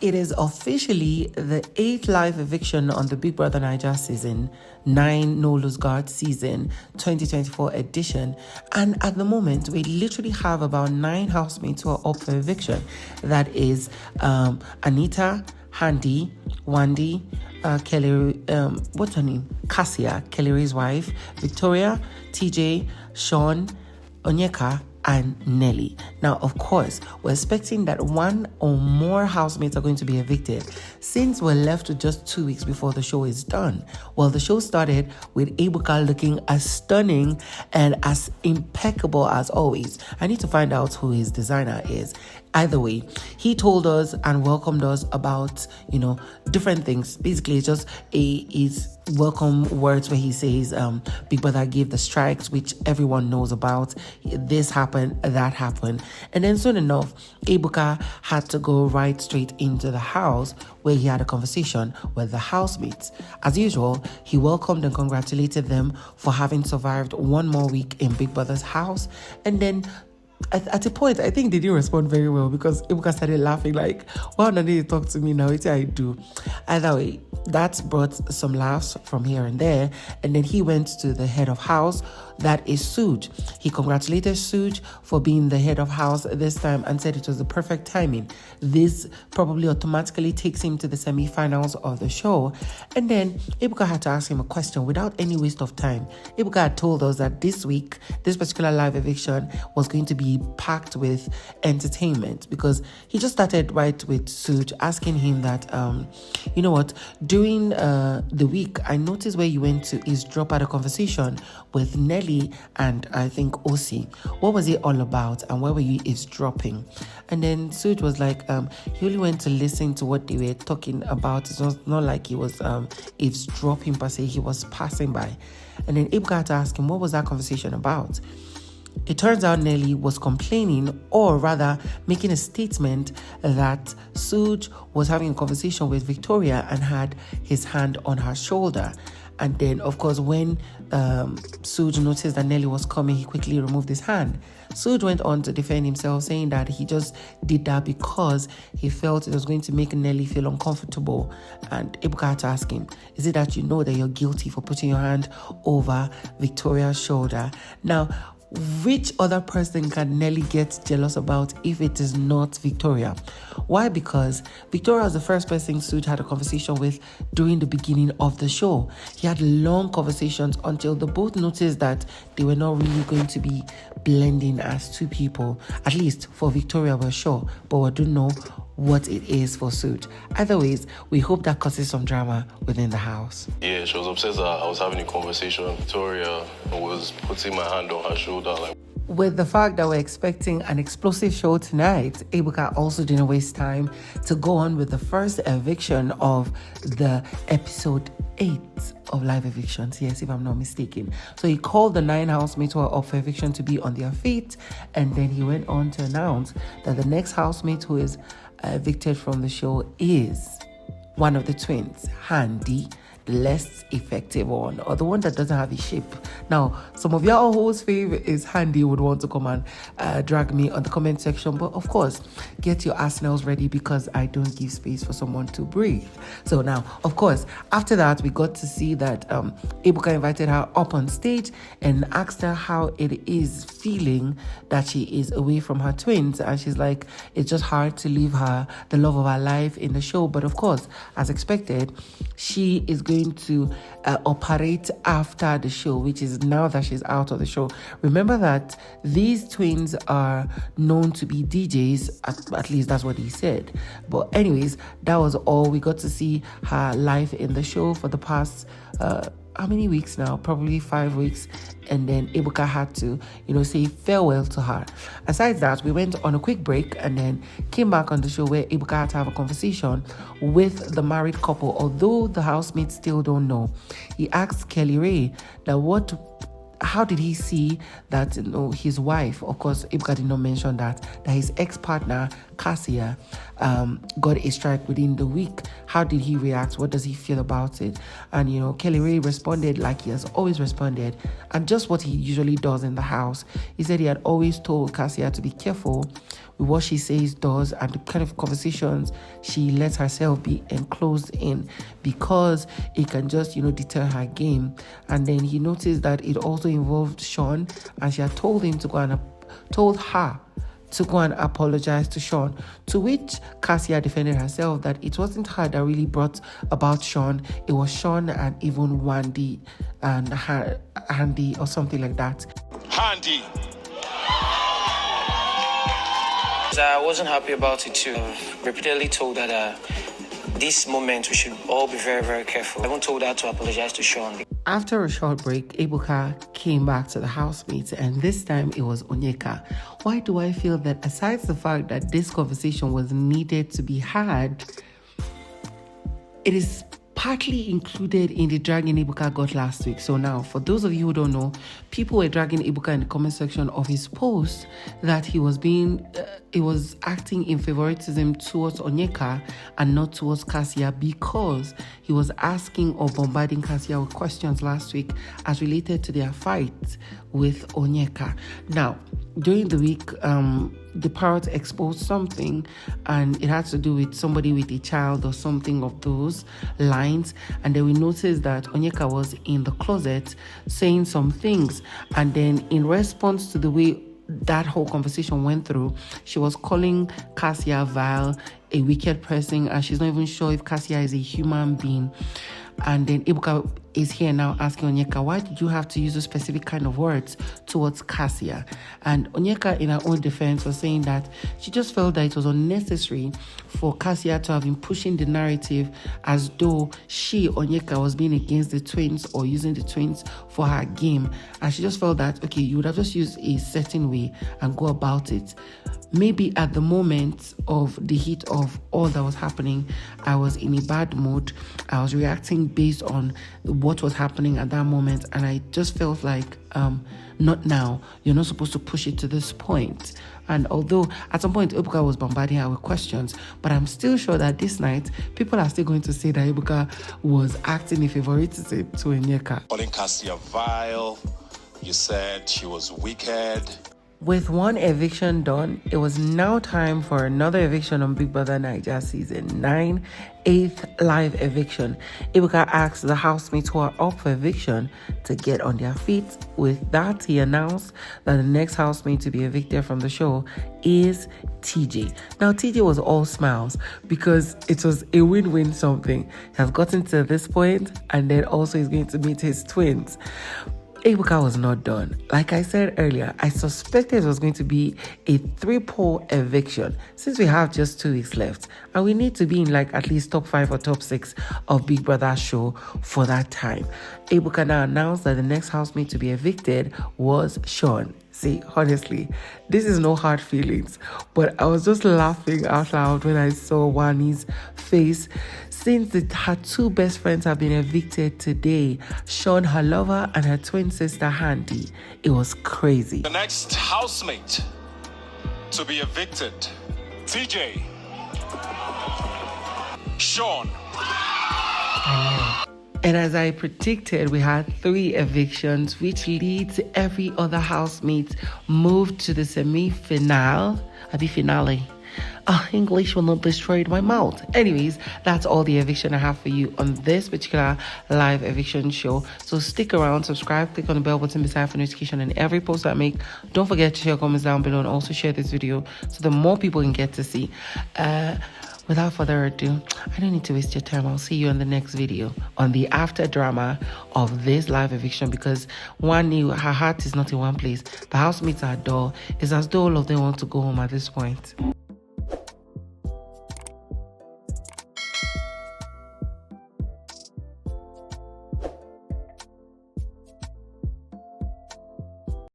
it is officially the 8th live eviction on the Big Brother Naija season 9 No Lose Guard season 2024 edition. And at the moment, we literally have about 9 housemates who are up for eviction. That is Anita, Handy, Wanni, Kelly, what's her name? Cassia, Kelly Ray's wife, Victoria, TJ, Seaon Onyeka, and Nelly. Now, of course, we're expecting that 1 or more housemates are going to be evicted since we're left with just 2 weeks before the show is done. Well, the show started with Ebuka looking as stunning and as impeccable as always. I need to find out who his designer is. Either way, he told us and welcomed us about, different things. Basically, it's just his welcome words where he says, Big Brother gave the strikes, which everyone knows about. This happened, that happened. And then soon enough, Ebuka had to go right straight into the house where he had a conversation with the housemates. As usual, he welcomed and congratulated them for having survived 1 more week in Big Brother's house. And then at a point, I think they didn't respond very well because Ebuka started laughing like, why don't they talk to me now? What I do? Either way, that brought some laughs from here and there. And then he went to the head of house, that is Sooj. He congratulated Sooj for being the head of house this time and said it was the perfect timing. This probably automatically takes him to the semi-finals of the show. And then Ebuka had to ask him a question without any waste of time. Ebuka had told us that this week, this particular live eviction was going to be packed with entertainment because he just started right with Sooj asking him that, you know what, during the week, I noticed where you went to is drop out a conversation with Nelly and I think Osi. What was it all about and where were you eavesdropping? And then Sooj was like, he only went to listen to what they were talking about. It was not like he was eavesdropping per se, he was passing by. And then Ebuka had to ask him, what was that conversation about? It turns out Nelly was complaining, or rather making a statement that Sooj was having a conversation with Victoria and had his hand on her shoulder. And then, of course, when Sooj noticed that Nelly was coming, he quickly removed his hand. Sooj went on to defend himself, saying that he just did that because he felt it was going to make Nelly feel uncomfortable. And Ebuka had to ask him, is it that you know that you're guilty for putting your hand over Victoria's shoulder? Now, which other person can Nelly get jealous about if it is not Victoria? Why? Because Victoria was the first person Sooj had a conversation with during the beginning of the show. He had long conversations until they both noticed that they were not really going to be blending as two people. At least for Victoria, we're sure, but we don't know what it is for Sooj. Either ways, we hope that causes some drama within the house. Yeah, she was upset that I was having a conversation with Victoria. I was putting my hand on her shoulder. With the fact that we're expecting an explosive show tonight, Ebuka also didn't waste time to go on with the first eviction of the episode 8 of live evictions. Yes, if I'm not mistaken. So he called the 9 housemates who are up for eviction to be on their feet, and then he went on to announce that the next housemate who is evicted from the show is one of the twins, Handy, the less effective one, or the one that doesn't have a shape. Now, some of y'all whose favorite is Handy would want to come and drag me on the comment section, but of course, get your arsenals ready because I don't give space for someone to breathe. So now, of course, after that, we got to see that Ebuka invited her up on stage and asked her how it is feeling that she is away from her twins, and she's like, it's just hard to leave her, the love of her life, in the show. But of course, as expected, she is going to operate after the show, which is now that she's out of the show. Remember that these twins are known to be DJs, at least that's what he said. But anyways, that was all. We got to see her live in the show for the past how many weeks now? Probably 5 weeks. And then Ebuka had to, say farewell to her. Aside that, we went on a quick break and then came back on the show where Ebuka had to have a conversation with the married couple, although the housemates still don't know. He asked Kelly Ray that how did he see that his wife, of course, Ebuka did not mention that his ex-partner Cassia got a strike within the week. How did he react? What does he feel about it? And Kelly Ray responded like he has always responded, and just what he usually does in the house. He said he had always told Cassia to be careful with what she says, does, and the kind of conversations she lets herself be enclosed in, because it can just deter her game. And then he noticed that it also involved Sean, and she had told her to go and apologize to Sean, to which Cassia defended herself that it wasn't her that really brought about Sean, it was Sean and even Wanni and Handy or something like that. Handy. I wasn't happy about it too. Repeatedly told that this moment we should all be very, very careful. I even told her to apologize to Sean. After a short break, Ebuka came back to the housemates, and this time it was Onyeka. Why do I feel that, aside the fact that this conversation was needed to be had, it is partly included in the dragging Ebuka got last week. So now, for those of you who don't know, people were dragging Ebuka in the comment section of his post that he was acting in favoritism towards Onyeka and not towards Cassia, because he was asking or bombarding Cassia with questions last week as related to their fight with Onyeka. Now, during the week, the parrot exposed something, and it had to do with somebody with a child or something of those lines. And then we noticed that Onyeka was in the closet saying some things, and then in response to the way that whole conversation went through, she was calling Cassia vile, a wicked person, and she's not even sure if Cassia is a human being. And then Ebuka is here now asking Onyeka, why did you have to use those specific kind of words towards Cassia? And Onyeka, in her own defense, was saying that she just felt that it was unnecessary for Cassia to have been pushing the narrative as though she, Onyeka, was being against the twins or using the twins for her game. And she just felt that, okay, you would have just used a certain way and go about it. Maybe at the moment of the heat of all that was happening, I was in a bad mood. I was reacting based on what was happening at that moment, and I just felt like, not now. You're not supposed to push it to this point. And although at some point Ebuka was bombarding her with questions, but I'm still sure that this night people are still going to say that Ebuka was acting in favoritism to Onyeka. Calling Cassia vile, you said she was wicked. With one eviction done, it was now time for another eviction on Big Brother Naija Season 9, 8th live eviction. Ebuka asked the housemates who are up for eviction to get on their feet. With that, he announced that the next housemate to be evicted from the show is TJ. Now, TJ was all smiles because it was a win-win something. He has gotten to this point, and then also he's going to meet his twins. Ebuka was not done. Like I said earlier, I suspected it was going to be a 3-poll eviction since we have just 2 weeks left and we need to be in like at least top 5 or top 6 of Big Brother's show for that time. Ebuka now announced that the next housemate to be evicted was Sean. See, honestly, this is no hard feelings, but I was just laughing out loud when I saw Wanni's face since her 2 best friends have been evicted today, Sean, her lover, and her twin sister, Handy. It was crazy. The next housemate to be evicted, TJ, Sean. And as I predicted, we had 3 evictions, which leads every other housemate moved to the semi-finale. Finale. English will not destroy my mouth. Anyways, that's all the eviction I have for you on this particular live eviction show. So stick around, subscribe, click on the bell button beside for notification on every post I make. Don't forget to share comments down below and also share this video so that more people can get to see. Without further ado, I don't need to waste your time. I'll see you in the next video on the after drama of this live eviction, because Wanni, her heart is not in one place. The housemates are dull. It's as though all of them want to go home at this point.